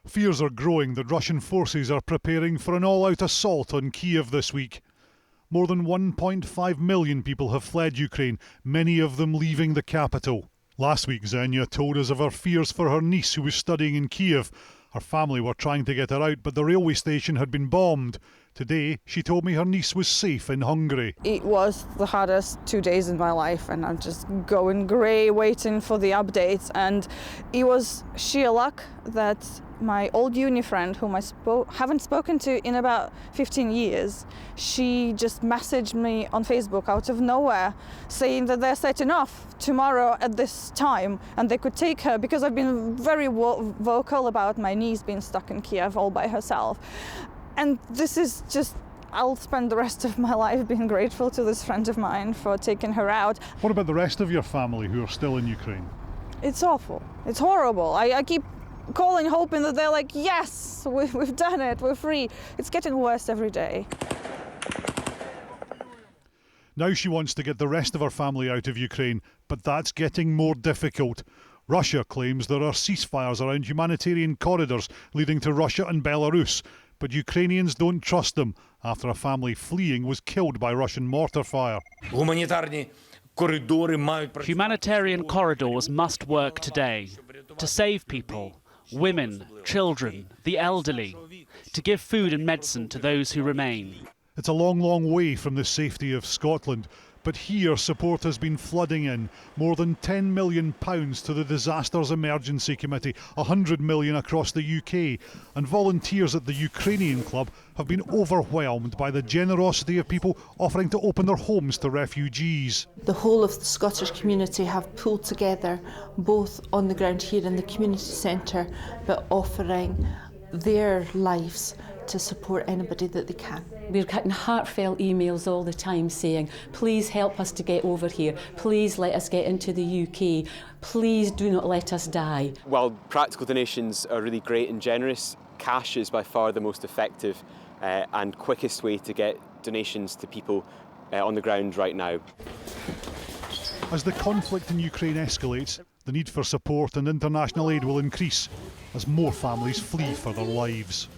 Fears are growing that Russian forces are preparing for an all-out assault on Kiev this week. More than 1.5 million people have fled Ukraine, many of them leaving the capital. Last week, Zhenya told us of her fears for her niece who was studying in Kiev. Her family were trying to get her out, but the railway station had been bombed. Today, she told me her niece was safe in Hungary. It was the hardest 2 days in my life, and I'm just going grey waiting for the updates. And it was sheer luck that my old uni friend, whom I haven't spoken to in about 15 years, she just messaged me on Facebook out of nowhere saying that they're setting off tomorrow at this time and they could take her, because I've been very vocal about my niece being stuck in Kiev all by herself. And this is just, I'll spend the rest of my life being grateful to this friend of mine for taking her out. What about the rest of your family who are still in Ukraine? It's awful. It's horrible. I keep calling, hoping that they're like, yes, we've done it, we're free. It's getting worse every day. Now she wants to get the rest of her family out of Ukraine, but that's getting more difficult. Russia claims there are ceasefires around humanitarian corridors leading to Russia and Belarus, but Ukrainians don't trust them after a family fleeing was killed by Russian mortar fire. Humanitarian corridors must work today to save people, women, children, the elderly, to give food and medicine to those who remain. It's a long, long way from the safety of Scotland, but here support has been flooding in. More than £10 million to the Disasters Emergency Committee, £100 million across the UK, and volunteers at the Ukrainian Club have been overwhelmed by the generosity of people offering to open their homes to refugees. The whole of the Scottish community have pulled together, both on the ground here in the community centre, but offering their lives to support anybody that they can. We're getting heartfelt emails all the time saying, please help us to get over here, please let us get into the UK, please do not let us die. While practical donations are really great and generous, cash is by far the most effective and quickest way to get donations to people on the ground right now. As the conflict in Ukraine escalates, the need for support and international aid will increase as more families flee for their lives.